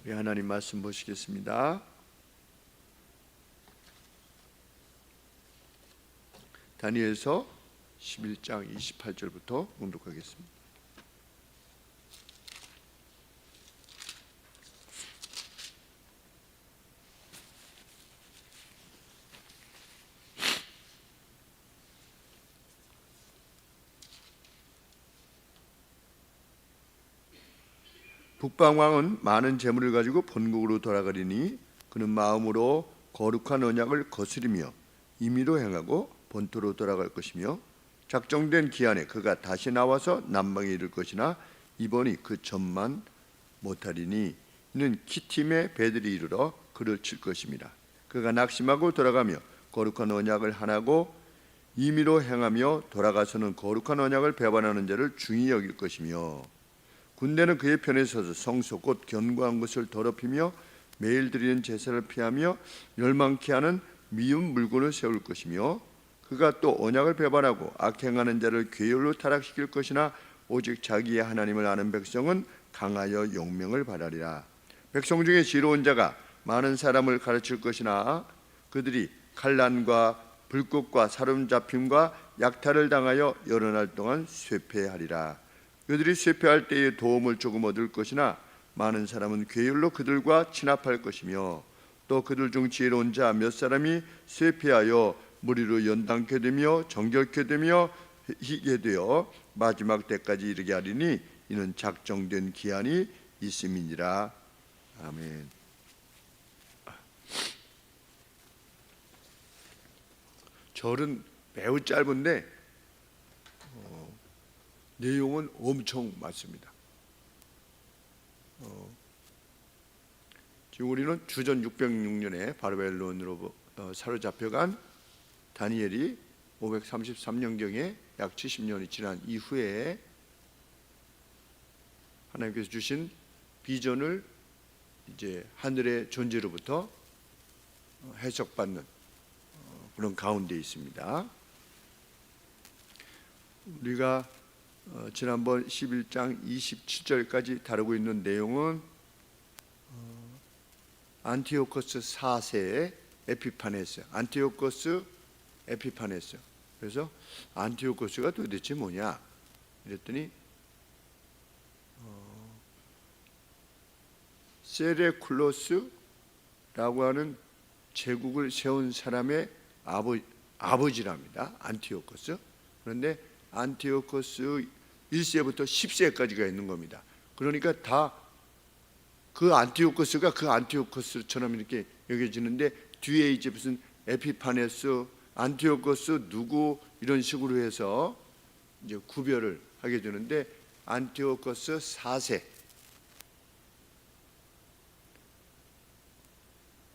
우리 하나님 말씀 보시겠습니다. 다니엘서 11장 28절부터 봉독하겠습니다. 북방왕은 많은 재물을 가지고 본국으로 돌아가리니 그는 마음으로 거룩한 언약을 거스리며 임의로 행하고 본토로 돌아갈 것이며 작정된 기한에 그가 다시 나와서 남방에 이를 것이나 이번이 그 전만 못하리니 이는 키팀의 배들이 이르러 그를 칠 것입니다. 그가 낙심하고 돌아가며 거룩한 언약을 하나고 임의로 행하며 돌아가서는 거룩한 언약을 배반하는 자를 중히 여길 것이며 군대는 그의 편에 서서 성소 곧 견고한 것을 더럽히며 매일 드리는 제사를 피하며 멸망케 하는 미운 물건을 세울 것이며 그가 또 언약을 배반하고 악행하는 자를 괴율로 타락시킬 것이나 오직 자기의 하나님을 아는 백성은 강하여 용명을 바라리라. 백성 중에 지혜로운 자가 많은 사람을 가르칠 것이나 그들이 환난과 불꽃과 사로잡힘과 약탈을 당하여 여러 날 동안 쇠폐하리라. 그들이 쇠폐할 때에 도움을 조금 얻을 것이나 많은 사람은 괴율로 그들과 친합할 것이며 또 그들 중 지혜로운 자 몇 사람이 쇠폐하여 무리로 연단케 되며 정결케 되며 희게 되어 마지막 때까지 이르게 하리니 이는 작정된 기한이 있음이니라. 아멘. 절은 매우 짧은데 내용은 엄청 많습니다. 지금 우리는 주전 606년에 바벨론으로 사로잡혀간 다니엘이 533년경에 약 70년이 지난 이후에 하나님께서 주신 비전을 이제 하늘의 존재로부터 해석받는 그런 가운데 있습니다. 우리가 지난번 11장 27절까지 다루고 있는 내용은 안티오코스 4세의 에피파네스, 안티오코스 에피파네스. 그래서 안티오코스가 도대체 뭐냐? 이랬더니 세레쿨로스라고 하는 제국을 세운 사람의 아버지랍니다. 안티오코스. 그런데 안티오코스 1세부터 10세까지가 있는 겁니다. 그러니까 다 그 안티오코스가 그 안티오코스처럼 이렇게 여겨지는데 뒤에 이제 무슨 에피파네스, 안티오코스 누구 이런 식으로 해서 이제 구별을 하게 되는데 안티오코스 4세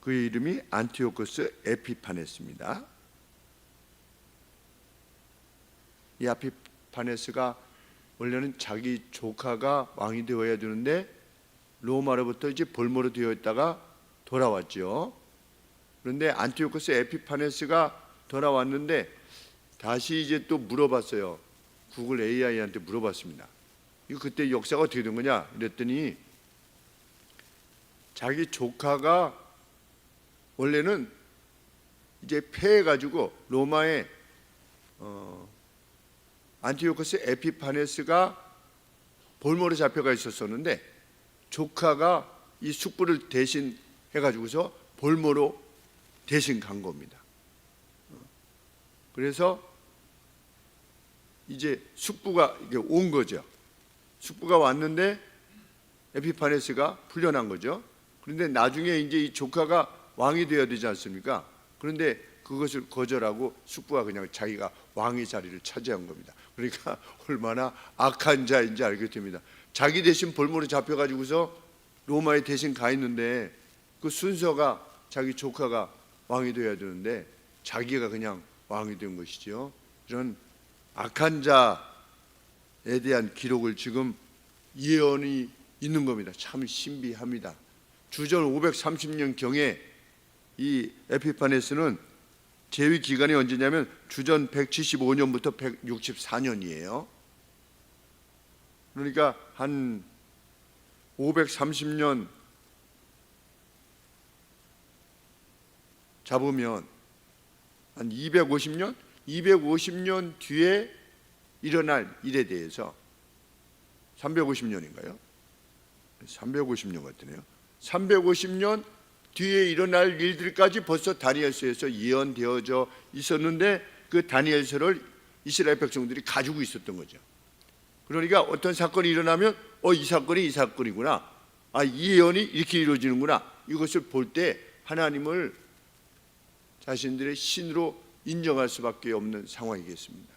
그의 이름이 안티오코스 에피파네스입니다. 이 에피파네스가 원래는 자기 조카가 왕이 되어야 되는데 로마로부터 이제 볼모로 되어 있다가 돌아왔죠. 그런데 안티오코스 에피파네스가 돌아왔는데 다시 이제 또 물어봤어요. 구글 AI한테 물어봤습니다. 이거 그때 역사가 어떻게 된 거냐? 이랬더니 자기 조카가 원래는 이제 패해가지고 로마에 안티오코스 에피파네스가 볼모로 잡혀가 있었었는데 조카가 이 숙부를 대신 해가지고서 볼모로 대신 간 겁니다. 그래서 이제 숙부가 이게 온 거죠. 숙부가 왔는데 에피파네스가 풀려난 거죠. 그런데 나중에 이제 이 조카가 왕이 되어야 되지 않습니까? 그런데 그것을 거절하고 숙부가 그냥 자기가 왕의 자리를 차지한 겁니다. 그러니까 얼마나 악한 자인지 알게 됩니다. 자기 대신 볼모로 잡혀가지고서 로마에 대신 가 있는데 그 순서가 자기 조카가 왕이 되어야 되는데 자기가 그냥 왕이 된 것이죠. 이런 악한 자에 대한 기록을 지금 예언이 있는 겁니다. 참 신비합니다. 주전 530년 경에 이 에피파네스는 재위 기간이 언제냐면 주전 175년부터 164년이에요. 그러니까 한 530년 잡으면 한 250년 뒤에 일어날 일에 대해서 350년인가요? 350년 같으네요. 350년 뒤에 일어날 일들까지 벌써 다니엘서에서 예언되어져 있었는데 그 다니엘서를 이스라엘 백성들이 가지고 있었던 거죠. 그러니까 어떤 사건이 일어나면 이 사건이 이 사건이구나. 이 예언이 이렇게 이루어지는구나. 이것을 볼 때 하나님을 자신들의 신으로 인정할 수밖에 없는 상황이겠습니다.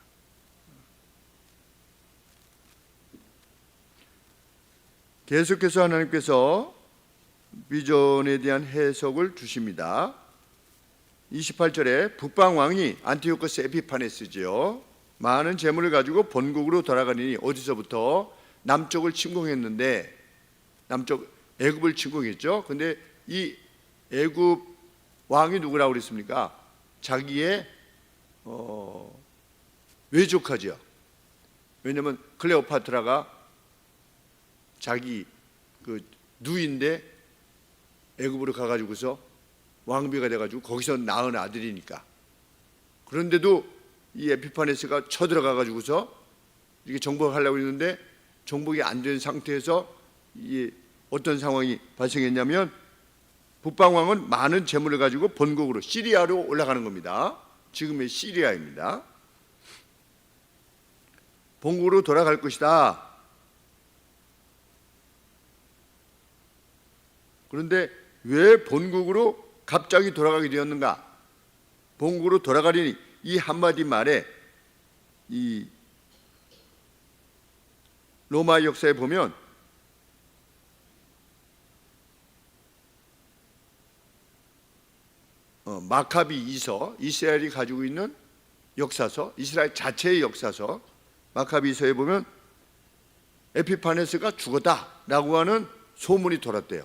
계속해서 하나님께서 비전에 대한 해석을 주십니다. 28절에 북방왕이 안티오코스 에피파네스지요. 많은 재물을 가지고 본국으로 돌아가니 어디서부터 남쪽을 침공했는데 남쪽 애굽을 침공했죠. 근데 이 애굽 왕이 누구라고 그랬습니까? 자기의 외조카죠. 왜냐하면 클레오파트라가 자기 그 누이인데 애굽으로 가가지고서 왕비가 돼가지고 거기서 낳은 아들이니까. 그런데도 이 에피파네스가 쳐들어가가지고서 이렇게 정복하려고 했는데 정복이 안 된 상태에서 이 어떤 상황이 발생했냐면 북방왕은 많은 재물을 가지고 본국으로 시리아로 올라가는 겁니다. 지금의 시리아입니다. 본국으로 돌아갈 것이다. 그런데 왜 본국으로 갑자기 돌아가게 되었는가? 본국으로 돌아가려니 이 한마디 말에 이 로마 역사에 보면 마카비 이서, 이스라엘이 가지고 있는 역사서, 이스라엘 자체의 역사서 마카비 이서에 보면 에피파네스가 죽었다라고 하는 소문이 돌았대요.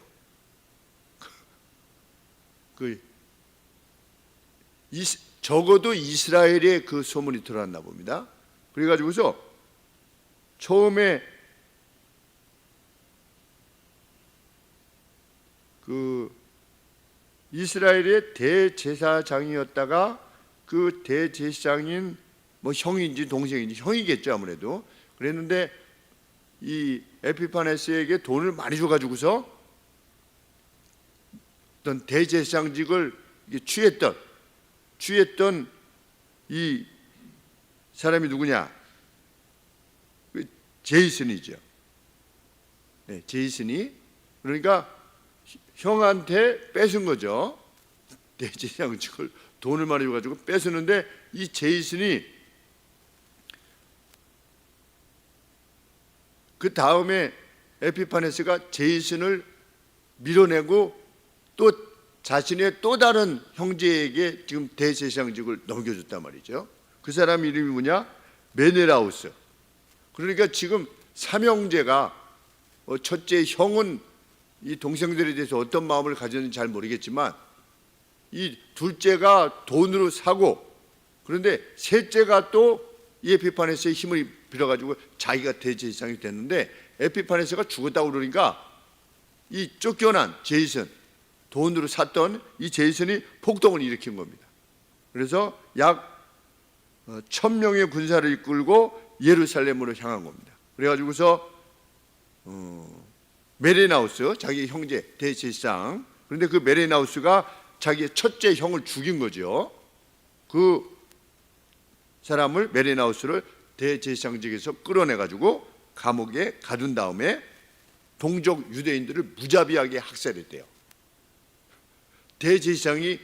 적어도 이스라엘에 그 소문이 들어왔나 봅니다. 그래가지고서 처음에 그 이스라엘의 대제사장이었다가 그 대제사장인 뭐 형인지 동생인지 형이겠죠 아무래도. 그랬는데 이 에피파네스에게 돈을 많이 줘가지고서 어떤 대제사장직을 취했던 이 사람이 누구냐? 제이슨이죠. 네, 제이슨이 그러니까 형한테 뺏은 거죠. 대제사장직을 돈을 많이 줘가지고 뺏었는데 이 제이슨이 그 다음에 에피파네스가 제이슨을 밀어내고 또 자신의 또 다른 형제에게 지금 대제사장직을 넘겨줬단 말이죠. 그 사람 이름이 뭐냐? 메네라우스. 그러니까 지금 삼형제가 첫째 형은 이 동생들에 대해서 어떤 마음을 가졌는지 잘 모르겠지만 이 둘째가 돈으로 사고 그런데 셋째가 또 이 에피파네스의 힘을 빌어가지고 자기가 대제사장이 됐는데 에피파네스가 죽었다고 그러니까 이 쫓겨난 제이슨 돈으로 샀던 이 제이슨이 폭동을 일으킨 겁니다. 그래서 약 1000명의 군사를 이끌고 예루살렘으로 향한 겁니다. 그래가지고서 메레나우스 자기 형제 대제사장 그런데 그 메레나우스가 자기의 첫째 형을 죽인 거죠. 그 사람을 메레나우스를 대제사장직에서 끌어내가지고 감옥에 가둔 다음에 동족 유대인들을 무자비하게 학살했대요. 대제사장이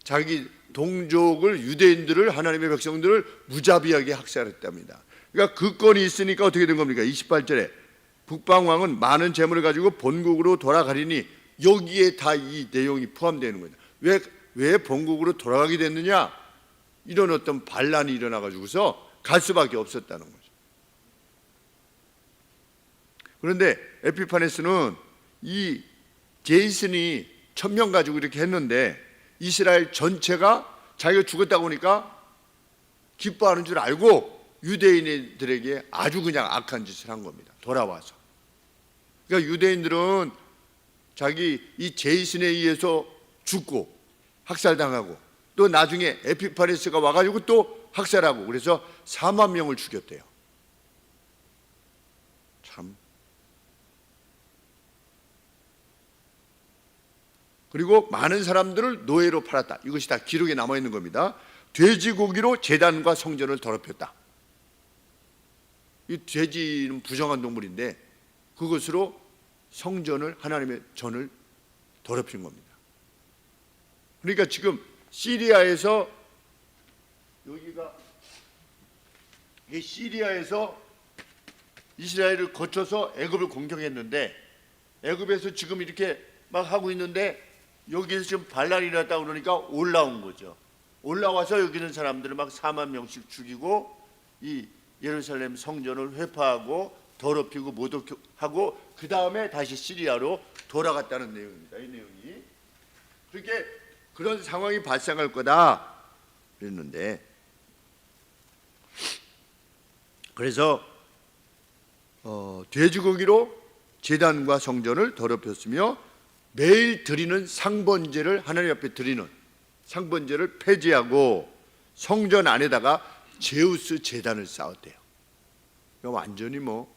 자기 동족을 유대인들을 하나님의 백성들을 무자비하게 학살했답니다. 그러니까 그 건이 있으니까 어떻게 된 겁니까? 28절에 북방왕은 많은 재물을 가지고 본국으로 돌아가리니 여기에 다 이 내용이 포함되는 거예요. 왜 본국으로 돌아가게 됐느냐? 이런 어떤 반란이 일어나가지고서 갈 수밖에 없었다는 거죠. 그런데 에피파네스는 이 제이슨이 1000명 가지고 이렇게 했는데 이스라엘 전체가 자기가 죽었다고 하니까 기뻐하는 줄 알고 유대인들에게 아주 그냥 악한 짓을 한 겁니다. 돌아와서. 그러니까 유대인들은 자기 이 제이슨에 의해서 죽고 학살당하고 또 나중에 에피파네스가 와가지고 또 학살하고 그래서 4만 명을 죽였대요. 참. 그리고 많은 사람들을 노예로 팔았다. 이것이 다 기록에 남아있는 겁니다. 돼지고기로 제단과 성전을 더럽혔다. 이 돼지는 부정한 동물인데 그것으로 성전을, 하나님의 전을 더럽힌 겁니다. 그러니까 지금 시리아에서, 여기가 시리아에서 이스라엘을 거쳐서 애굽을 공격했는데, 애굽에서 지금 이렇게 막 하고 있는데 여기에서 지금 반란이 일어났다 그러니까 올라온 거죠. 올라와서 여기 있는 사람들을 막 4만 명씩 죽이고 이 예루살렘 성전을 회파하고 더럽히고 모독하고 그 다음에 다시 시리아로 돌아갔다는 내용입니다. 이 내용이 그렇게 그런 상황이 발생할 거다 그랬는데, 그래서 돼지고기로 제단과 성전을 더럽혔으며 매일 드리는 상번제를, 하나님 앞에 드리는 상번제를 폐지하고 성전 안에다가 제우스 제단을 쌓았대요. 이거 완전히 뭐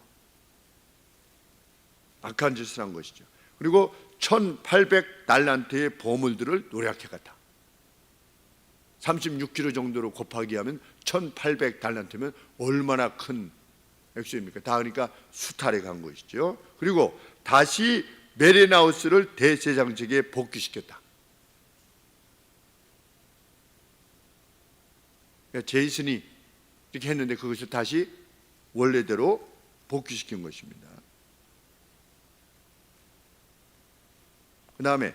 악한 짓을 한 것이죠. 그리고 1800달란트의 보물들을 노략해 갔다. 36kg 정도로 곱하기 하면 1800달란트면 얼마나 큰 액수입니까? 다 그러니까 수탈해 간 것이죠. 그리고 다시 메레나우스를 대제사장직에 복귀시켰다. 그러니까 제이슨이 이렇게 했는데 그것을 다시 원래대로 복귀시킨 것입니다. 그 다음에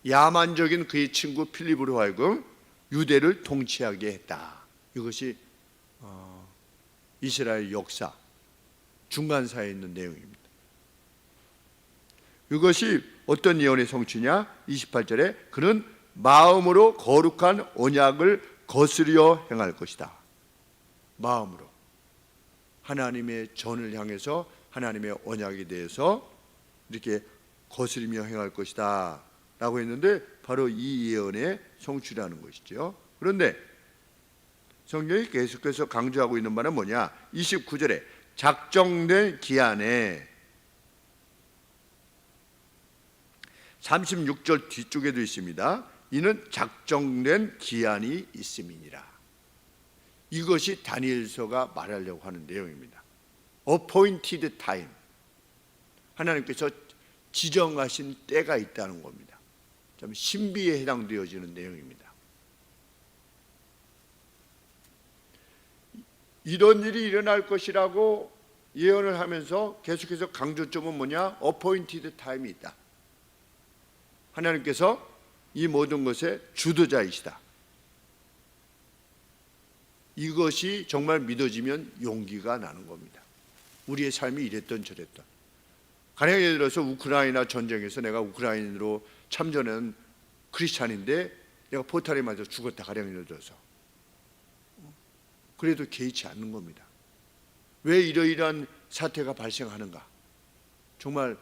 야만적인 그의 친구 필립으로 하여금 유대를 통치하게 했다. 이것이 이스라엘 역사 중간사에 있는 내용입니다. 이것이 어떤 예언의 성취냐? 28절에 그는 마음으로 거룩한 언약을 거스려 행할 것이다. 마음으로 하나님의 전을 향해서 하나님의 언약에 대해서 이렇게 거스리며 행할 것이다 라고 했는데 바로 이 예언의 성취라는 것이죠. 그런데 성경이 계속해서 강조하고 있는 바는 뭐냐? 29절에 작정된 기한에, 36절 뒤쪽에도 있습니다. 이는 작정된 기한이 있음이니라. 이것이 다니엘서가 말하려고 하는 내용입니다. Appointed time, 하나님께서 지정하신 때가 있다는 겁니다. 좀 신비에 해당되어지는 내용입니다. 이런 일이 일어날 것이라고 예언을 하면서 계속해서 강조점은 뭐냐? Appointed time이 있다. 하나님께서 이 모든 것의 주도자이시다. 이것이 정말 믿어지면 용기가 나는 겁니다. 우리의 삶이 이랬던 저랬던. 가령 예를 들어서 우크라이나 전쟁에서 내가 우크라이나로 참전한 크리스찬인데 내가 포탈에 맞아 죽었다. 가령 예를 들어서. 그래도 개의치 않는 겁니다. 왜 이러이러한 사태가 발생하는가? 정말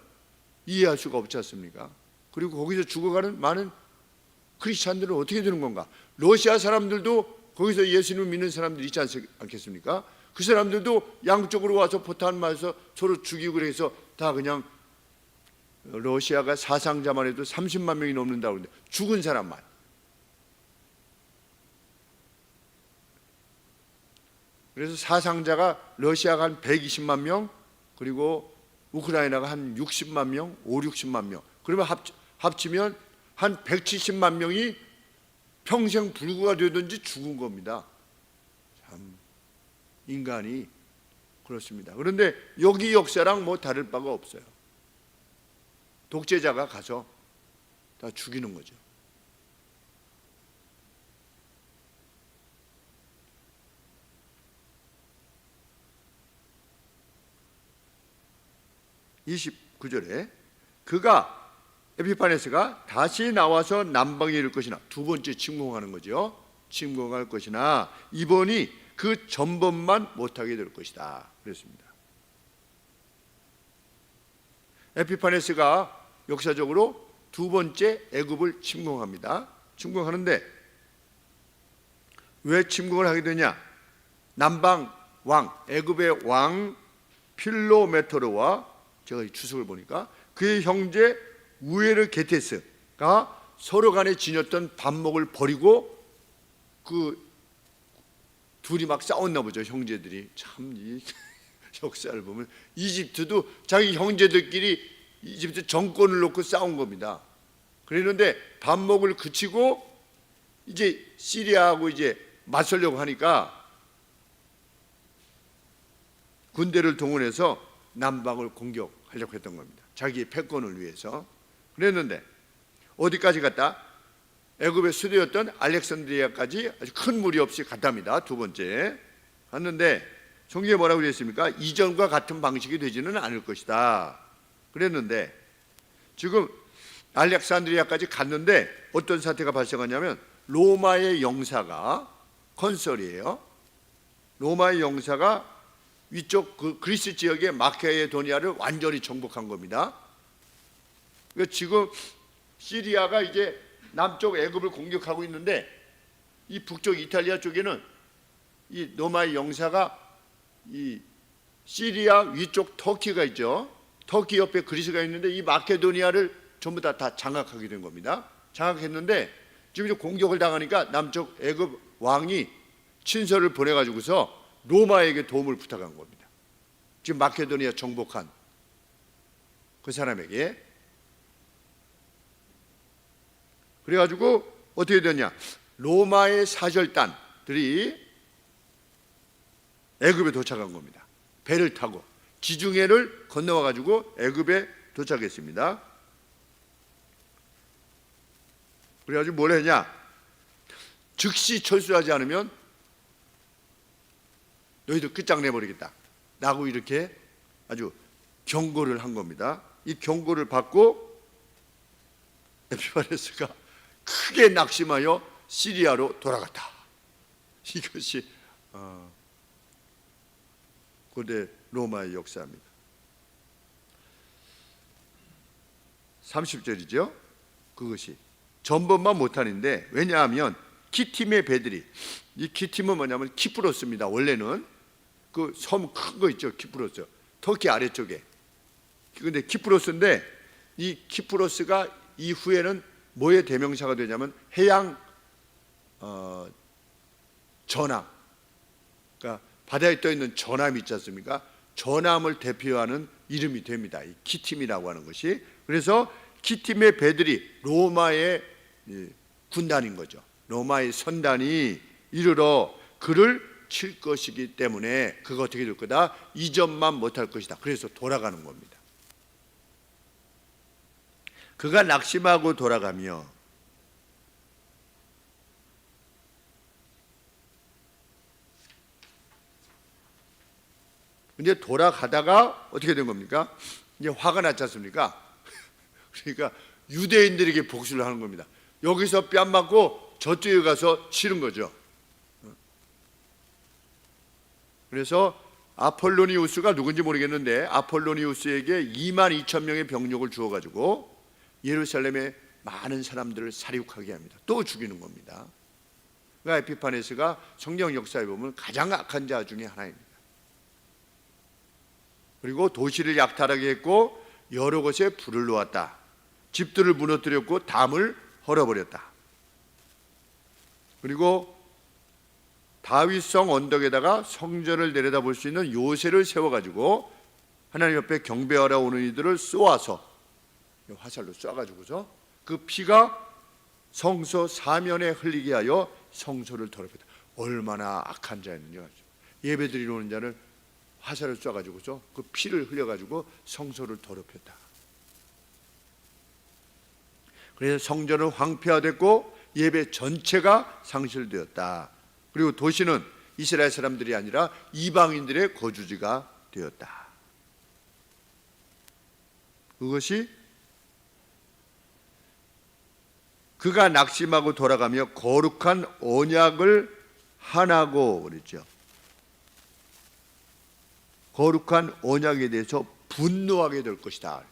이해할 수가 없지 않습니까? 그리고 거기서 죽어가는 많은 크리스찬들은 어떻게 되는 건가? 러시아 사람들도 거기서 예수님을 믿는 사람들이 있지 않겠습니까? 그 사람들도 양쪽으로 와서 포탄 맞아서 서로 죽이고 그래서 다 그냥, 러시아가 사상자만 해도 30만 명이 넘는다고 그러는데 죽은 사람만. 그래서 사상자가 러시아가 한 120만 명, 그리고 우크라이나가 한 60만 명, 5, 60만 명. 그러면 합치면 한 170만 명이 평생 불구가 되든지 죽은 겁니다. 참 인간이 그렇습니다. 그런데 여기 역사랑 뭐 다를 바가 없어요. 독재자가 가서 다 죽이는 거죠. (29절에) 그가, 에피파네스가 다시 나와서 남방에 이를 것이나, 두 번째 침공하는 거죠. 침공할 것이나 이번이 그 전번만 못하게 될 것이다 그랬습니다. 에피파네스가 역사적으로 두 번째 애굽을 침공합니다. 침공하는데 왜 침공을 하게 되냐? 남방 왕, 애굽의 왕 필로메토르와 제가 이 추석을 보니까 그의 형제 우에르게테스가 서로 간에 지녔던 반목을 버리고 그 둘이 막 싸웠나 보죠. 형제들이. 참 이 역사를 보면 이집트도 자기 형제들끼리 이집트 정권을 놓고 싸운 겁니다. 그랬는데 반목을 그치고 이제 시리아하고 이제 맞서려고 하니까 군대를 동원해서 남방을 공격하려고 했던 겁니다. 자기의 패권을 위해서. 그랬는데 어디까지 갔다? 애굽의 수도였던 알렉산드리아까지 아주 큰 무리 없이 갔답니다. 두 번째 갔는데 성경에 뭐라고 그랬습니까? 이전과 같은 방식이 되지는 않을 것이다 그랬는데 지금 알렉산드리아까지 갔는데 어떤 사태가 발생하냐면 로마의 영사가 건설이에요. 로마의 영사가 위쪽 그 그리스 지역의 마케도니아를 완전히 정복한 겁니다. 그러니까 지금 시리아가 이제 남쪽 애굽을 공격하고 있는데 이 북쪽 이탈리아 쪽에는 이 로마의 영사가 이 시리아 위쪽 터키가 있죠. 터키 옆에 그리스가 있는데 이 마케도니아를 전부 다 장악하게 된 겁니다. 장악했는데 지금 이제 공격을 당하니까 남쪽 애굽 왕이 친서를 보내가지고서 로마에게 도움을 부탁한 겁니다. 지금 마케도니아 정복한 그 사람에게. 그래가지고 어떻게 되냐? 로마의 사절단들이 애굽에 도착한 겁니다. 배를 타고 지중해를 건너와가지고 애굽에 도착했습니다. 그래가지고 뭘 했냐? 즉시 철수하지 않으면 너희들 끝장내버리겠다 라고 이렇게 아주 경고를 한 겁니다. 이 경고를 받고 에피파네스가 크게 낙심하여 시리아로 돌아갔다. 이것이 고대 로마의 역사입니다. 30절이죠. 그것이 전범만 못하는데 왜냐하면 키팀의 배들이 이 키팀은 뭐냐면 키프로스입니다. 원래는 그 섬 큰 거 있죠. 키프로스 터키 아래쪽에. 근데 키프로스인데 이 키프로스가 이후에는 뭐의 대명사가 되냐면 해양 전함, 그러니까 바다에 떠 있는 전함이 있지 않습니까? 전함을 대표하는 이름이 됩니다. 이 키팀이라고 하는 것이. 그래서 키팀의 배들이 로마의 군단인 거죠. 로마의 선단이 이르러 그를 칠 것이기 때문에 그가 어떻게 될 거다? 이전만 못할 것이다. 그래서 돌아가는 겁니다. 그가 낙심하고 돌아가며 이제 돌아가다가 어떻게 된 겁니까? 이제 화가 났지 않습니까? 그러니까 유대인들에게 복수를 하는 겁니다. 여기서 뺨 맞고 저쪽에 가서 치는 거죠. 그래서 아폴로니우스가 누군지 모르겠는데 아폴로니우스에게 22,000명의 병력을 주어가지고 예루살렘의 많은 사람들을 살육하게 합니다. 또 죽이는 겁니다. 그러니까 에피파네스가 성경 역사에 보면 가장 악한 자 중에 하나입니다. 그리고 도시를 약탈하게 했고 여러 곳에 불을 놓았다. 집들을 무너뜨렸고 담을 헐어버렸다. 그리고 다윗성 언덕에다가 성전을 내려다볼 수 있는 요새를 세워가지고 하나님 옆에 경배하러 오는 이들을 쏘아서 화살로 쏴가지고서 그 피가 성소 사면에 흘리게 하여 성소를 더럽혔다. 얼마나 악한 자였느냐. 예배드리러 오는 자를 화살을 쏴가지고서 그 피를 흘려가지고 성소를 더럽혔다. 그래서 성전은 황폐화됐고 예배 전체가 상실되었다. 그리고 도시는 이스라엘 사람들이 아니라 이방인들의 거주지가 되었다. 그것이 그가 낙심하고 돌아가며 거룩한 언약을 하나고 그랬죠. 거룩한 언약에 대해서 분노하게 될 것이다.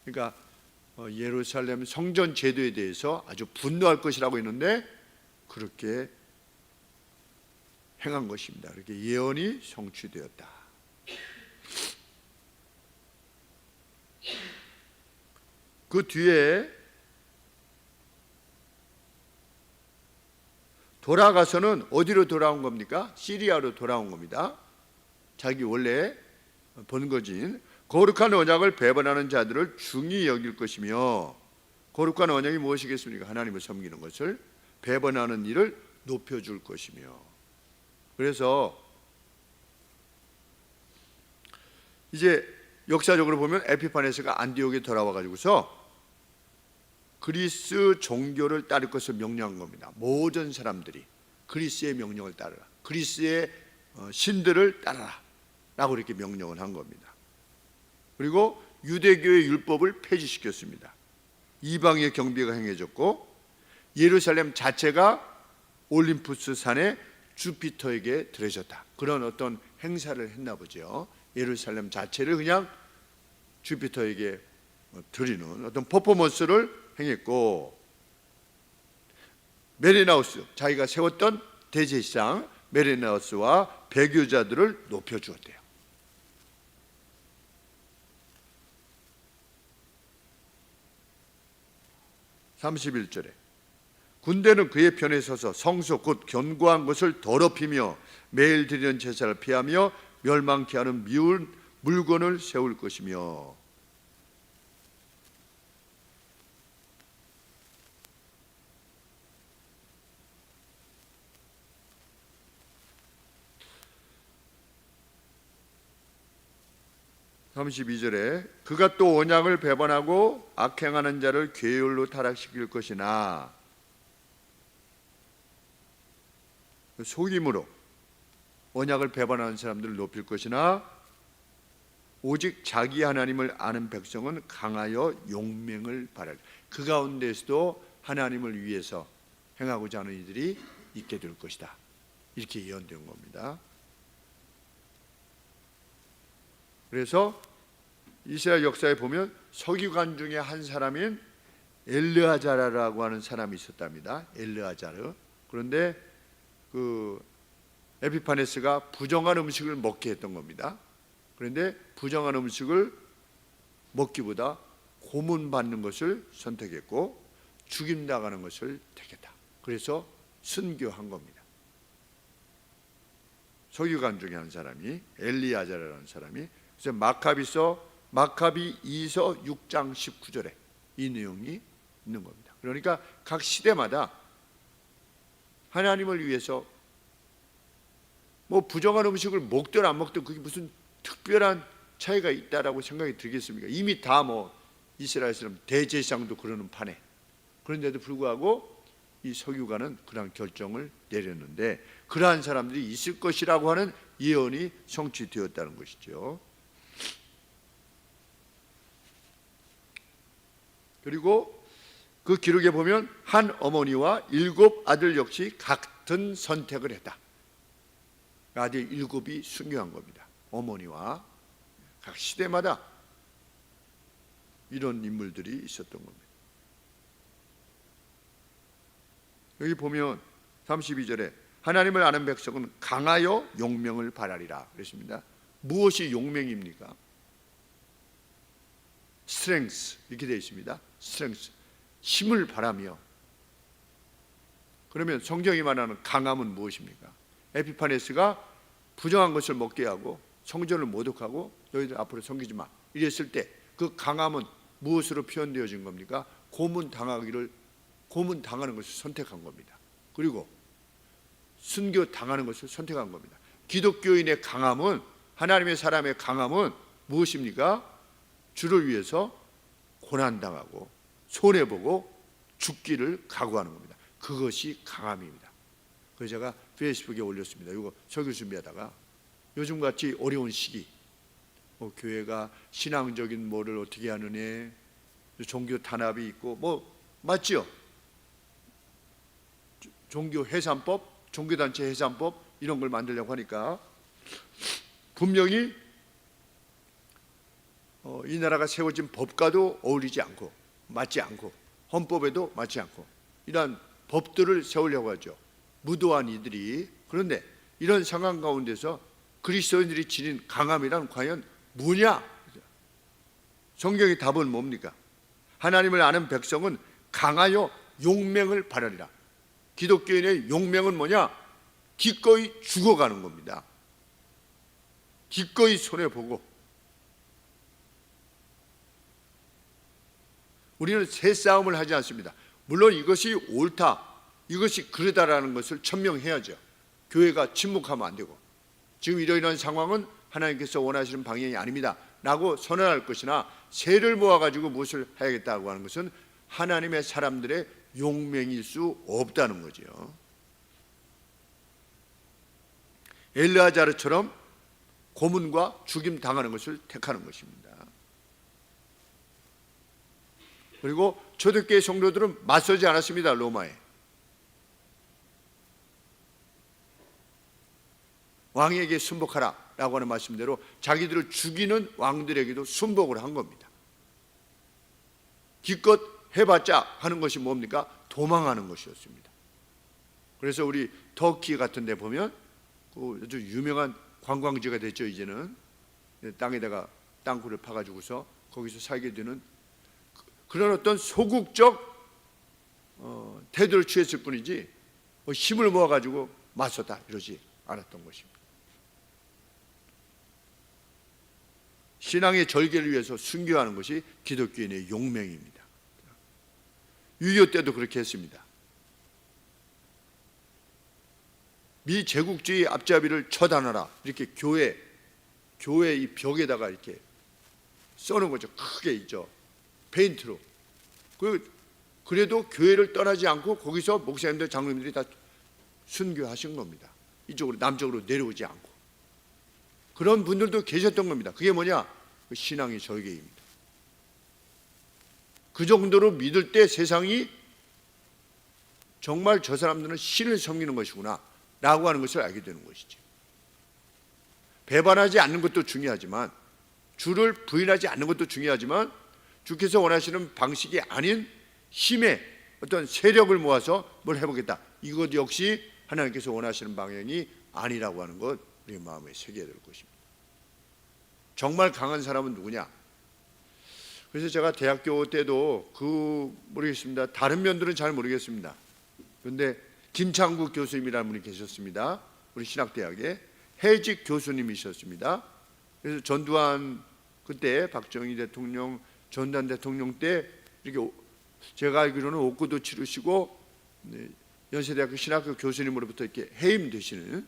그러니까 예루살렘 성전 제도에 대해서 아주 분노할 것이라고 했는데 그렇게 행한 것입니다. 그렇게 예언이 성취되었다. 그 뒤에 돌아가서는 어디로 돌아온 겁니까? 시리아로 돌아온 겁니다. 자기 원래 본거지인 거룩한 언약을 배반하는 자들을 중히 여길 것이며, 거룩한 언약이 무엇이겠습니까? 하나님을 섬기는 것을 배반하는 일을 높여줄 것이며. 그래서 이제 역사적으로 보면 에피파네스가 안디옥에 돌아와 가지고서 그리스 종교를 따를 것을 명령한 겁니다. 모든 사람들이 그리스의 명령을 따르라, 그리스의 신들을 따르라 라고 이렇게 명령을 한 겁니다. 그리고 유대교의 율법을 폐지시켰습니다. 이방의 경배가 행해졌고 예루살렘 자체가 올림푸스 산에 주피터에게 드려졌다, 그런 어떤 행사를 했나 보죠. 예루살렘 자체를 그냥 주피터에게 드리는 어떤 퍼포먼스를 행했고, 메리나우스, 자기가 세웠던 대제사장 메리나우스와 배교자들을 높여주었대요. (31절에) 군대는 그의 편에 서서 성소 곧 견고한 것을 더럽히며 매일 드리는 제사를 피하며 멸망케 하는 미운 물건을 세울 것이며. (32절에) 그가 또 언약을 배반하고 악행하는 자를 괴율로 타락시킬 것이나, 속임으로 언약을 배반하는 사람들을 높일 것이나, 오직 자기 하나님을 아는 백성은 강하여 용맹을 바랄. 그 가운데서도 하나님을 위해서 행하고자 하는 이들이 있게 될 것이다, 이렇게 예언된 겁니다. 그래서 이스라엘 역사에 보면 서기관 중에 한 사람인 엘르아자라라고 하는 사람이 있었답니다. 엘르아자르. 그런데 그 에피파네스가 부정한 음식을 먹게 했던 겁니다. 그런데 부정한 음식을 먹기보다 고문받는 것을 선택했고 죽임당하는 것을 택했다. 그래서 순교한 겁니다. 서기관 중에 한 사람이, 엘리아자라는 사람이. 그래서 마카비 2서 6장 19절에 이 내용이 있는 겁니다. 그러니까 각 시대마다 하나님을 위해서 뭐 부정한 음식을 먹든 안 먹든 그게 무슨 특별한 차이가 있다라고 생각이 들겠습니까? 이미 다 뭐 이스라엘 사람 대제사장도 그러는 판에. 그런데도 불구하고 이 서기관은 그러한 결정을 내렸는데 그러한 사람들이 있을 것이라고 하는 예언이 성취되었다는 것이죠. 그리고 그 기록에 보면 한 어머니와 7 아들 역시 같은 선택을 했다. 아들 7이 순교한 겁니다. 어머니와 각 시대마다 이런 인물들이 있었던 겁니다. 여기 보면 32절에 하나님을 아는 백성은 강하여 용맹을 바라리라 그랬습니다. 무엇이 용맹입니까? 스트렝스 이렇게 되어 있습니다. 스트렝스, 힘을 바라며. 그러면 성경이 말하는 강함은 무엇입니까? 에피파네스가 부정한 것을 먹게 하고 성전을 모독하고 너희들 앞으로 섬기지 마 이랬을 때 그 강함은 무엇으로 표현되어진 겁니까? 고문당하는 것을 선택한 겁니다. 그리고 순교당하는 것을 선택한 겁니다. 기독교인의 강함은, 하나님의 사람의 강함은 무엇입니까? 주를 위해서 고난당하고 손해보고 죽기를 각오하는 겁니다. 그것이 강함입니다. 그래서 제가 페이스북에 올렸습니다. 이거 설교 준비하다가 요즘같이 어려운 시기, 교회가 신앙적인 뭐를 어떻게 하느냐, 종교 탄압이 있고 맞죠? 종교 해산법, 종교단체 해산법 이런 걸 만들려고 하니까 분명히 이 나라가 세워진 법과도 어울리지 않고 맞지 않고 헌법에도 맞지 않고 이러한 법들을 세우려고 하죠. 무도한 이들이. 그런데 이런 상황 가운데서 그리스도인들이 지닌 강함이란 과연 뭐냐? 성경의 답은 뭡니까? 하나님을 아는 백성은 강하여 용맹을 발하리라. 기독교인의 용맹은 뭐냐? 기꺼이 죽어가는 겁니다. 기꺼이 손해보고. 우리는 새 싸움을 하지 않습니다. 물론 이것이 옳다, 이것이 그러다라는 것을 천명해야죠. 교회가 침묵하면 안 되고, 지금 이러이러한 상황은 하나님께서 원하시는 방향이 아닙니다 라고 선언할 것이나, 새를 모아가지고 무엇을 해야겠다고 하는 것은 하나님의 사람들의 용맹일 수 없다는 거죠. 엘르아자르처럼 고문과 죽임 당하는 것을 택하는 것입니다. 그리고 초대교회 성도들은 맞서지 않았습니다. 로마에 왕에게 순복하라 라고 하는 말씀대로 자기들을 죽이는 왕들에게도 순복을 한 겁니다. 기껏 해봤자 하는 것이 뭡니까? 도망하는 것이었습니다. 그래서 우리 터키 같은 데 보면 아주 유명한 관광지가 됐죠. 이제는 땅에다가 땅굴을 파가지고서 거기서 살게 되는 그런 어떤 소극적 태도를 취했을 뿐이지 힘을 모아가지고 맞섰다 이러지 않았던 것입니다. 신앙의 절개를 위해서 순교하는 것이 기독교인의 용맹입니다. 6.25 때도 그렇게 했습니다. 미 제국주의 앞잡이를 처단하라 이렇게 교회 이 벽에다가 이렇게 써놓은 거죠. 크게 있죠. 페인트로. 그래도 교회를 떠나지 않고 거기서 목사님들 장로님들이 다 순교하신 겁니다. 이쪽으로 남쪽으로 내려오지 않고. 그런 분들도 계셨던 겁니다. 그게 뭐냐? 그 신앙의 절개입니다. 그 정도로 믿을 때 세상이 정말 저 사람들은 신을 섬기는 것이구나 라고 하는 것을 알게 되는 것이죠. 배반하지 않는 것도 중요하지만, 주를 부인하지 않는 것도 중요하지만, 주께서 원하시는 방식이 아닌 힘의 어떤 세력을 모아서 뭘 해보겠다, 이것 역시 하나님께서 원하시는 방향이 아니라고 하는 것 우리 마음에 새겨야 될 것입니다. 정말 강한 사람은 누구냐? 그래서 제가 대학교 때도 모르겠습니다. 다른 면들은 잘 모르겠습니다. 그런데 김창국 교수님이라는 분이 계셨습니다. 우리 신학대학에 해직 교수님이셨습니다. 그래서 전두환 그때 박정희 대통령 전두환 대통령 때 이렇게 제가 알기로는 옥고도 치르시고 연세대학교 신학교 교수님으로부터 이렇게 해임되시는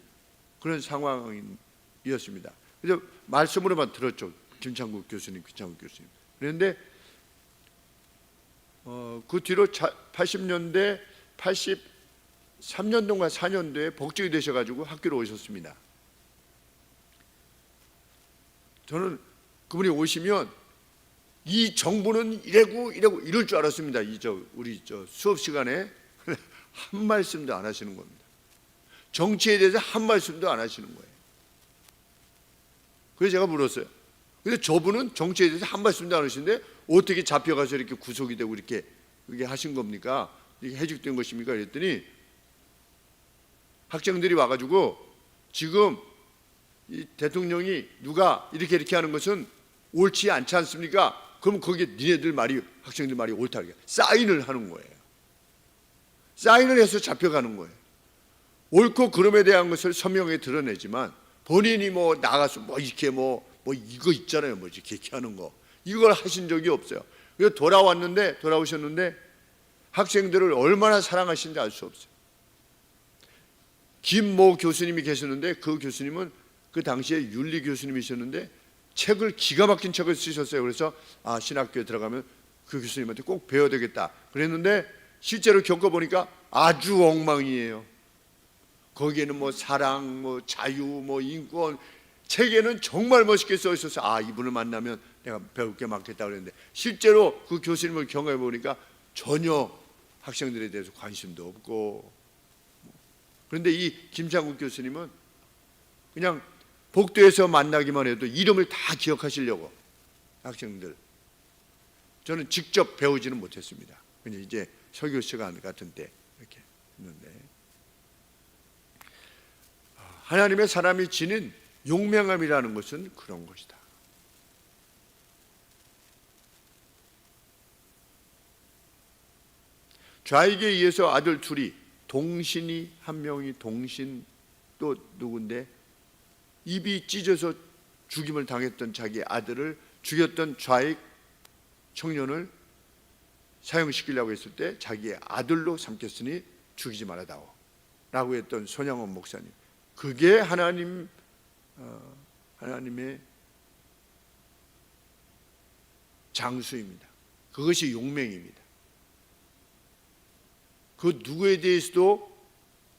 그런 상황이었습니다. 그래서 말씀으로만 들었죠. 김창국 교수님. 그런데 그 뒤로 80년대 83년도인가 4년도에 복직이 되셔가지고 학교로 오셨습니다. 저는 그분이 오시면 이 정부는 이래고 이럴 줄 알았습니다. 우리 수업 시간에 한 말씀도 안 하시는 겁니다. 정치에 대해서 한 말씀도 안 하시는 거예요. 그래서 제가 물었어요. 근데 저분은 정치에 대해서 한 말씀도 안 하시는데 어떻게 잡혀가서 이렇게 구속이 되고 이렇게 하신 겁니까? 이게 해직된 것입니까? 그랬더니 학생들이 와가지고 지금 이 대통령이 누가 이렇게 하는 것은 옳지 않지 않습니까? 그럼 거기에 니네들 말이, 학생들 말이 옳다. 사인을 하는 거예요. 사인을 해서 잡혀가는 거예요. 옳고 그름에 대한 것을 서명에 드러내지만 본인이 나가서 이렇게 이거 있잖아요. 이렇게 하는 거. 이걸 하신 적이 없어요. 그래서 돌아오셨는데 학생들을 얼마나 사랑하시는지 알 수 없어요. 김모 교수님이 계셨는데 그 교수님은 그 당시에 윤리 교수님이셨는데 책을 기가 막힌 책을 쓰셨어요. 그래서 신학교에 들어가면 그 교수님한테 꼭 배워야 되겠다 그랬는데 실제로 겪어보니까 아주 엉망이에요. 거기에는 사랑, 자유, 인권, 책에는 정말 멋있게 써 있어서 이분을 만나면 내가 배울 게 많겠다 그랬는데 실제로 그 교수님을 경험해 보니까 전혀 학생들에 대해서 관심도 없고. 그런데 이 김창국 교수님은 그냥 복도에서 만나기만 해도 이름을 다 기억하시려고 학생들 저는 직접 배우지는 못했습니다. 그냥 이제 설교 시간 같은 때 이렇게 했는데, 하나님의 사람이 지닌 용맹함이라는 것은 그런 것이다. 좌익에 의해서 아들 둘이, 동신이 한 명이 동신, 또 누군데 입이 찢어서 죽임을 당했던 자기 아들을 죽였던 좌익 청년을 사형시키려고 했을 때 자기의 아들로 삼켰으니 죽이지 말아다오 라고 했던 손양원 목사님, 그게 하나님의 장수입니다. 그것이 용맹입니다. 그 누구에 대해서도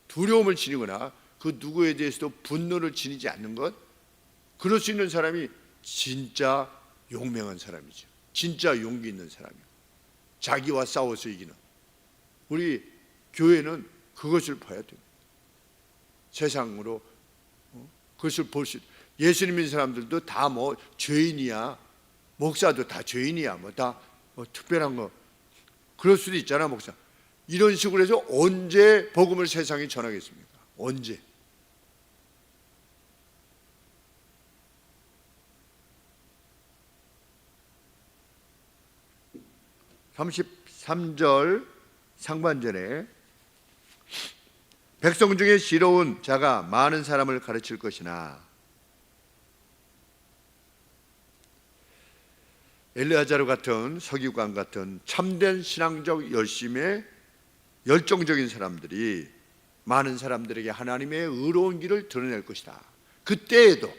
두려움을 지니거나 그 누구에 대해서도 분노를 지니지 않는 것, 그럴 수 있는 사람이 진짜 용맹한 사람이죠. 진짜 용기 있는 사람이요. 자기와 싸워서 이기는. 우리 교회는 그것을 봐야 됩니다. 세상으로 그것을 볼 수, 예수 믿는 사람들도 다 뭐 죄인이야, 목사도 다 죄인이야, 뭐 다 특별한 거 그럴 수도 있잖아, 목사. 이런 식으로 해서 언제 복음을 세상에 전하겠습니까? 언제? (33절) 상반절에 백성 중에 지혜로운 자가 많은 사람을 가르칠 것이나, 엘리야자르 같은 서기관 같은 참된 신앙적 열심에 열정적인 사람들이 많은 사람들에게 하나님의 의로운 길을 드러낼 것이다. 그때에도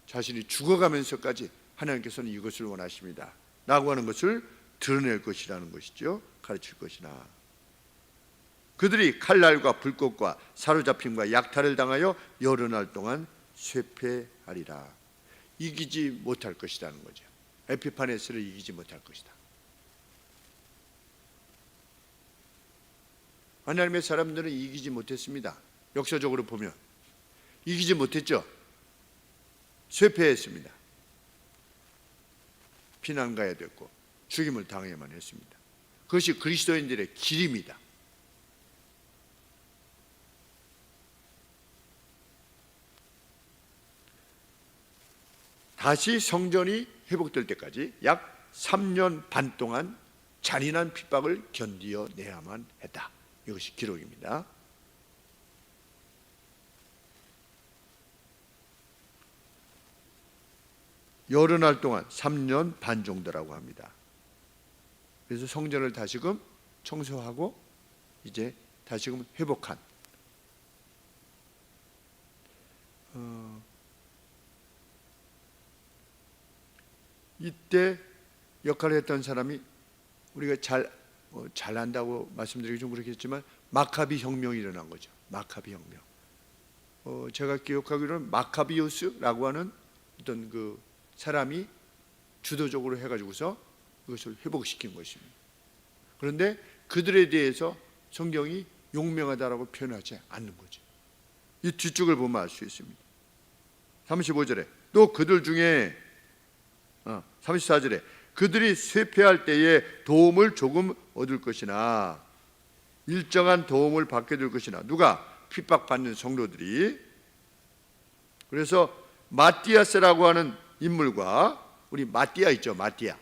자신이 죽어가면서까지 하나님께서는 이것을 원하십니다 라고 하는 것을 드러낼 것이라는 것이죠. 가르칠 것이나, 그들이 칼날과 불꽃과 사로잡힘과 약탈을 당하여 여러 날 동안 쇠폐하리라. 이기지 못할 것이라는 거죠. 에피파네스를 이기지 못할 것이다. 하나님의 사람들은 이기지 못했습니다. 역사적으로 보면 이기지 못했죠. 쇠폐했습니다. 피난 가야 됐고 죽임을 당해야만 했습니다. 그것이 그리스도인들의 길입니다. 다시 성전이 회복될 때까지 약 3년 반 동안 잔인한 핍박을 견디어내야만 했다. 이것이 기록입니다. 여러 날 동안 3년 반 정도라고 합니다. 그래서 성전을 다시금 청소하고 이제 다시금 회복한, 이때 역할을 했던 사람이, 우리가 잘 안다고 말씀드리기 좀 그렇겠지만 마카비 혁명이 일어난 거죠. 마카비 혁명. 제가 기억하기로는 마카비우스라고 하는 어떤 그 사람이 주도적으로 해가지고서 그것을 회복시킨 것입니다. 그런데 그들에 대해서 성경이 용맹하다라고 표현하지 않는 거죠. 이 뒤쪽을 보면 알 수 있습니다. 35절에 또 그들 중에 34절에 그들이 쇠폐할 때에 도움을 조금 얻을 것이나, 일정한 도움을 받게 될 것이나, 누가? 핍박받는 성도들이. 그래서 마띠아스라고 하는 인물과, 우리 마띠아 있죠, 마띠아.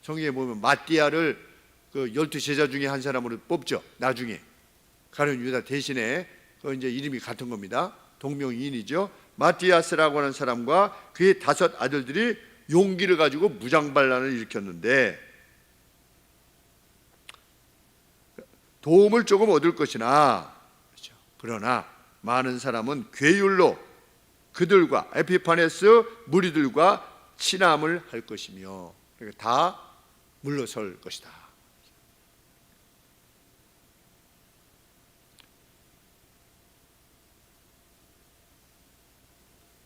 성경에 보면 마띠아를 그 12제자 중에 한 사람으로 뽑죠. 나중에 가룟 유다 대신에 그 이제 이름이 같은 겁니다. 동명이인이죠. 마띠아스라고 하는 사람과 그의 5 아들들이 용기를 가지고 무장반란을 일으켰는데 도움을 조금 얻을 것이나, 그렇죠. 그러나 많은 사람은 괴율로 그들과 에피파네스 무리들과 친함을 할 것이며, 그러니까 다 물러설 것이다.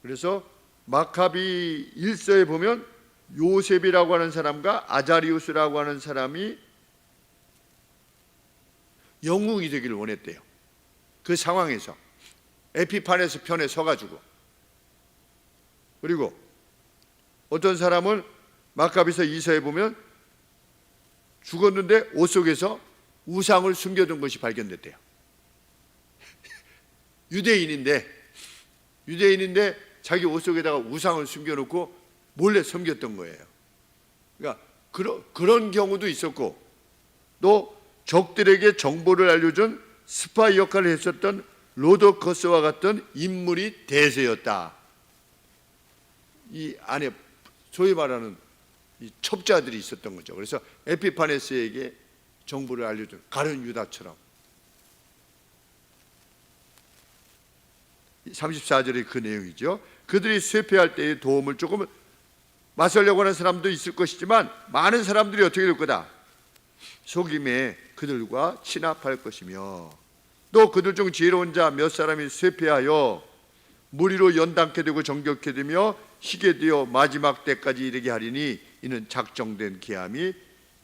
그래서 마카비 1서에 보면 요셉이라고 하는 사람과 아자리우스라고 하는 사람이 영웅이 되기를 원했대요. 그 상황에서 에피파네스 편에 서가지고, 그리고 어떤 사람은 마가복음 2서에 보면 죽었는데 옷 속에서 우상을 숨겨둔 것이 발견됐대요. 유대인인데 자기 옷 속에다가 우상을 숨겨놓고 몰래 섬겼던 거예요. 그러니까 그런 경우도 있었고, 또 적들에게 정보를 알려준 스파이 역할을 했었던 로더커스와 같은 인물이 대세였다. 이 안에 소위 말하는 이 첩자들이 있었던 거죠. 그래서 에피파네스에게 정보를 알려준 가룟 유다처럼. 34절의 그 내용이죠. 그들이 쇠퇴할 때의 도움을 조금 맞서려고 하는 사람도 있을 것이지만 많은 사람들이 어떻게 될 거다? 속임에 그들과 친합할 것이며, 또 그들 중 지혜로운 자 몇 사람이 쇠퇴하여 무리로 연단케 되고 정결케 되며 희게 되어 마지막 때까지 이르게 하리니 이는 작정된 기함이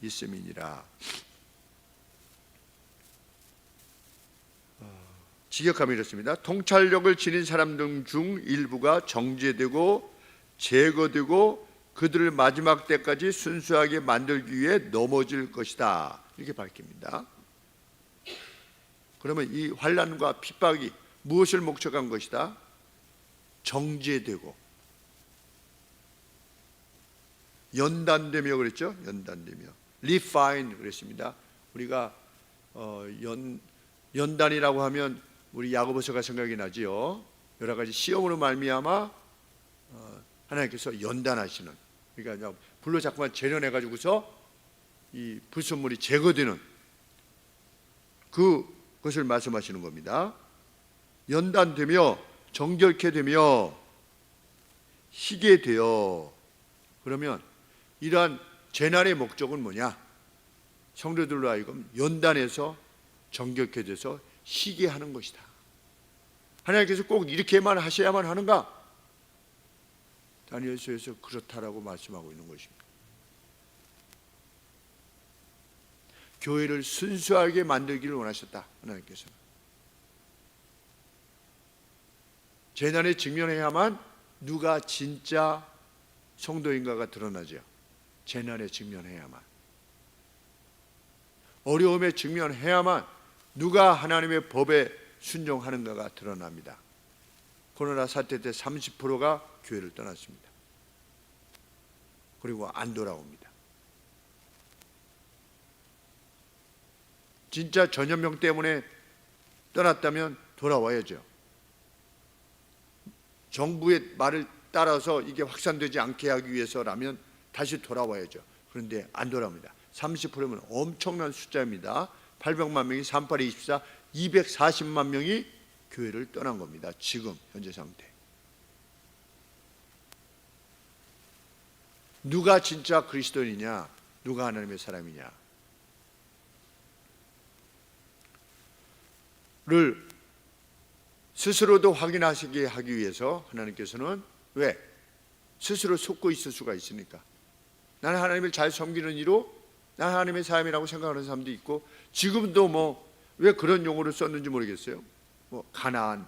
있음이니라. 직역하면 이렇습니다. 통찰력을 지닌 사람들 중 일부가 정죄되고 제거되고 그들을 마지막 때까지 순수하게 만들기 위해 넘어질 것이다. 이렇게 밝힙니다. 그러면 이 환난과 핍박이 무엇을 목적한 것이다? 정죄되고 연단되며 그랬죠? 연단되며 refine 그랬습니다. 우리가 연단이라고 하면 우리 야고보서가 생각이 나지요. 여러 가지 시험으로 말미암아 하나님께서 연단하시는, 그러니까 불로 자꾸만 재련해 가지고서 이 불순물이 제거되는 그것을 말씀하시는 겁니다. 연단되며 정결케 되며 희게 되어. 그러면 이러한 재난의 목적은 뭐냐? 성도들로 하여금 연단해서 정결케 돼서 희게 하는 것이다. 하나님께서 꼭 이렇게만 하셔야만 하는가? 다니엘서에서 그렇다라고 말씀하고 있는 것입니다. 교회를 순수하게 만들기를 원하셨다. 하나님께서는 재난에 직면해야만 누가 진짜 성도인가가 드러나죠. 재난에 직면해야만, 어려움에 직면해야만 누가 하나님의 법에 순종하는가가 드러납니다. 코로나 사태 때 30%가 교회를 떠났습니다. 그리고 안 돌아옵니다. 진짜 전염병 때문에 떠났다면 돌아와야죠. 정부의 말을 따라서 이게 확산되지 않게 하기 위해서라면 다시 돌아와야죠. 그런데 안 돌아옵니다. 30%면 엄청난 숫자입니다. 800만 명이 38에 24, 240만 명이 교회를 떠난 겁니다. 지금 현재 상태. 누가 진짜 그리스도인이냐, 누가 하나님의 사람이냐를 스스로도 확인하시게 하기 위해서 하나님께서는 왜? 스스로 속고 있을 수가 있으니까. 나는 하나님을 잘 섬기는 이로 나는 하나님의 사람이라고 생각하는 사람도 있고, 지금도 왜 그런 용어를 썼는지 모르겠어요. 가나안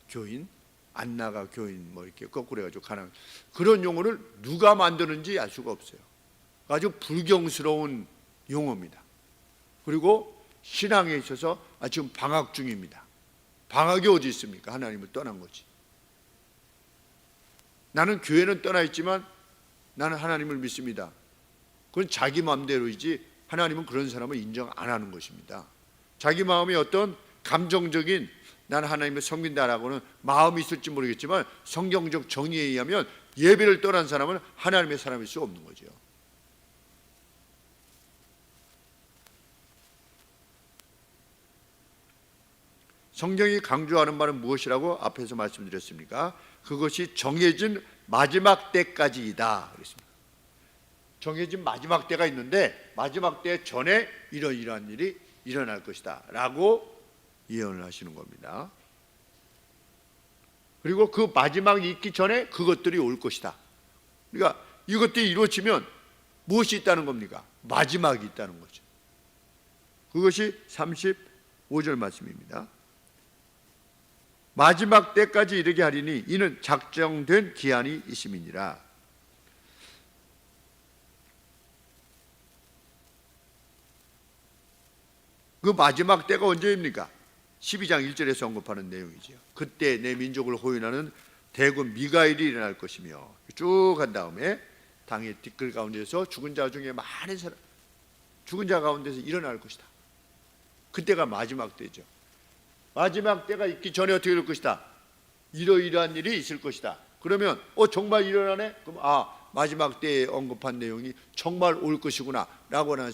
교인, 안나가 교인 이렇게 거꾸로 해가지고 가나안, 그런 용어를 누가 만드는지 알 수가 없어요. 아주 불경스러운 용어입니다. 그리고 신앙에 있어서 지금 방학 중입니다. 방학이 어디 있습니까? 하나님을 떠난 거지. 나는 교회는 떠나 있지만 나는 하나님을 믿습니다. 그건 자기 마음대로이지 하나님은 그런 사람을 인정 안 하는 것입니다. 자기 마음에 어떤 감정적인 나는 하나님을 섬긴다라고는 마음이 있을지 모르겠지만 성경적 정의에 의하면 예배를 떠난 사람은 하나님의 사람일 수 없는 거죠. 성경이 강조하는 말은 무엇이라고 앞에서 말씀드렸습니까? 그것이 정해진 마지막 때까지이다 그랬습니다. 정해진 마지막 때가 있는데 마지막 때 전에 이러이러한 일이 일어날 것이다 라고 예언을 하시는 겁니다. 그리고 그 마지막이 있기 전에 그것들이 올 것이다. 그러니까 이것들이 이루어지면 무엇이 있다는 겁니까? 마지막이 있다는 거죠. 그것이 35절 말씀입니다. 마지막 때까지 이르게 하리니 이는 작정된 기한이 있음이니라. 그 마지막 때가 언제입니까? 12장 1절에서 언급하는 내용이지요. 그때 내 민족을 호인하는 대군 미가엘이 일어날 것이며, 쭉 간 다음에 당의 뒷글 가운데서 죽은 자 중에 많은 사람, 죽은 자 가운데서 일어날 것이다. 그때가 마지막 때죠. 마지막 때가 있기 전에 어떻게 될 것이다? 이러이러한 일이 있을 것이다. 그러면 정말 일어나네? 그럼 마지막 때에 언급한 내용이 정말 올 것이구나 라고 하는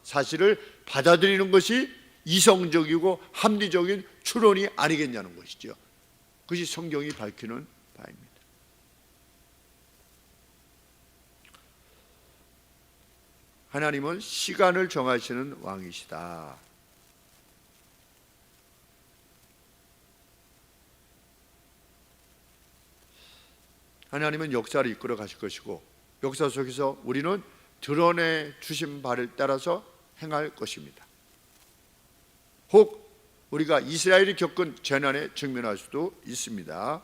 사실을 받아들이는 것이 이성적이고 합리적인 추론이 아니겠냐는 것이죠. 그것이 성경이 밝히는 바입니다. 하나님은 시간을 정하시는 왕이시다. 하나님은 역사를 이끌어 가실 것이고, 역사 속에서 우리는 드러내 주신 바를 따라서 행할 것입니다. 혹 우리가 이스라엘이 겪은 재난에 직면할 수도 있습니다.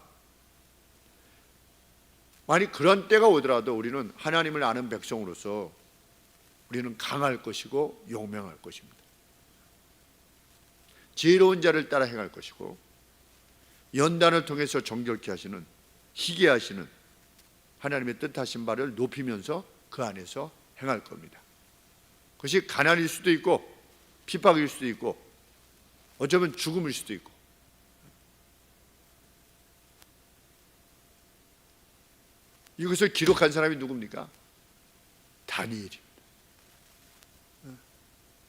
만약 그런 때가 오더라도 우리는 하나님을 아는 백성으로서 우리는 강할 것이고 용맹할 것입니다. 지혜로운 자를 따라 행할 것이고, 연단을 통해서 정결케 하시는, 희게 하시는 하나님의 뜻하신 바를 높이면서 그 안에서 행할 겁니다. 그것이 가난일 수도 있고 핍박일 수도 있고 어쩌면 죽음일 수도 있고, 이것을 기록한 사람이 누굽니까? 다니엘입니다.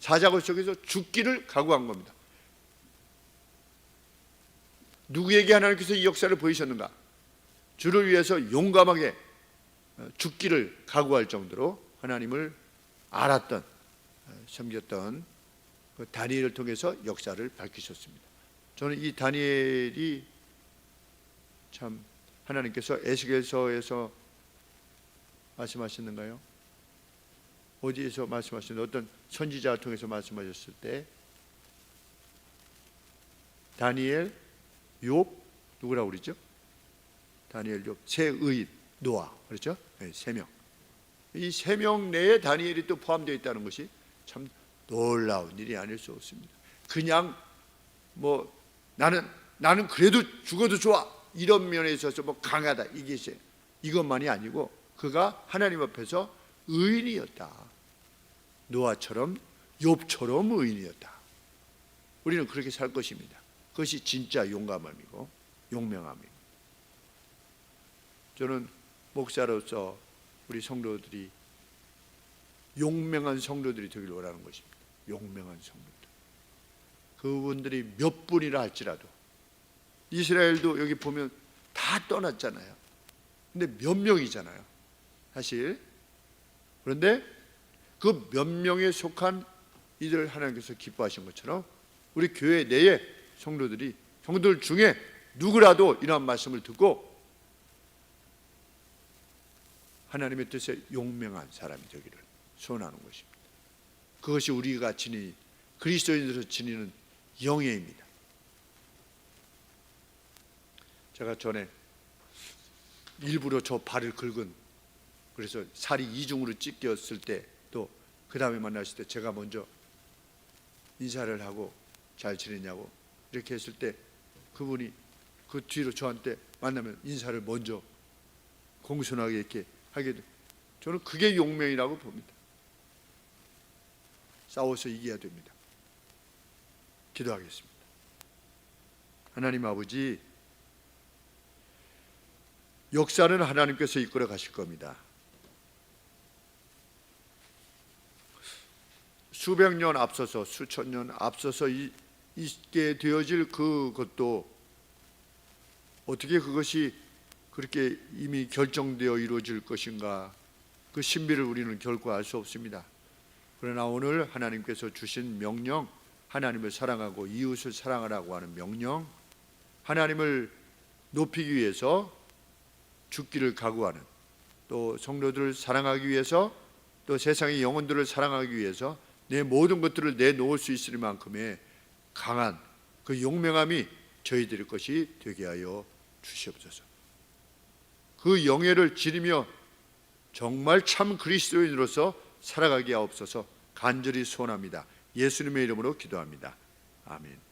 사자굴 속에서 죽기를 각오한 겁니다. 누구에게 하나님께서 이 역사를 보이셨는가? 주를 위해서 용감하게 죽기를 각오할 정도로 하나님을 알았던, 섬겼던 그 다니엘을 통해서 역사를 밝히셨습니다. 저는 이 다니엘이 참 하나님께서 에스겔서에서 말씀하셨는가요? 어디에서 말씀하셨는데, 어떤 선지자를 통해서 말씀하셨을 때 다니엘, 욥, 누구라고 그러죠? 다니엘, 욥, 세 의인, 노아, 그렇죠? 네, 3명. 이 3명 내에 다니엘이 또 포함되어 있다는 것이 참 놀라운 일이 아닐 수 없습니다. 그냥 나는 그래도 죽어도 좋아 이런 면에 있어서 강하다 이것만이 아니고, 그가 하나님 앞에서 의인이었다. 노아처럼 욥처럼 의인이었다. 우리는 그렇게 살 것입니다. 그것이 진짜 용감함이고 용맹함입니다. 저는 목사로서 우리 성도들이 용맹한 성도들이 되기를 원하는 것입니다. 용맹한 성도들. 그분들이 몇 분이라 할지라도, 이스라엘도 여기 보면 다 떠났잖아요. 근데 몇 명이잖아요, 사실. 그런데 그 몇 명에 속한 이들을 하나님께서 기뻐하신 것처럼 우리 교회 내에 성도들 중에 누구라도 이러한 말씀을 듣고 하나님의 뜻에 용맹한 사람이 되기를 소원하는 것입니다. 그것이 우리가 지닌, 그리스도인으로서 지니는 영예입니다. 제가 전에 일부러 저 발을 긁은, 그래서 살이 이중으로 찢겼을 때, 또 그 다음에 만났을 때 제가 먼저 인사를 하고 잘 지내냐고 이렇게 했을 때, 그분이 그 뒤로 저한테 만나면 인사를 먼저 공손하게 이렇게 하게 돼. 저는 그게 용맹이라고 봅니다. 싸워서 이겨야 됩니다. 기도하겠습니다. 하나님 아버지, 역사는 하나님께서 이끌어 가실 겁니다. 수백 년 앞서서, 수천 년 앞서서 있게 되어질 그것도 어떻게 그것이 그렇게 이미 결정되어 이루어질 것인가, 그 신비를 우리는 결코 알 수 없습니다. 그러나 오늘 하나님께서 주신 명령, 하나님을 사랑하고 이웃을 사랑하라고 하는 명령, 하나님을 높이기 위해서 죽기를 각오하는, 또 성도들을 사랑하기 위해서, 또 세상의 영혼들을 사랑하기 위해서 내 모든 것들을 내놓을 수 있을 만큼의 강한 그 용맹함이 저희들의 것이 되게 하여 주시옵소서. 그 영예를 지니며 정말 참 그리스도인으로서 살아가게 하옵소서 간절히 소원합니다. 예수님의 이름으로 기도합니다. 아멘.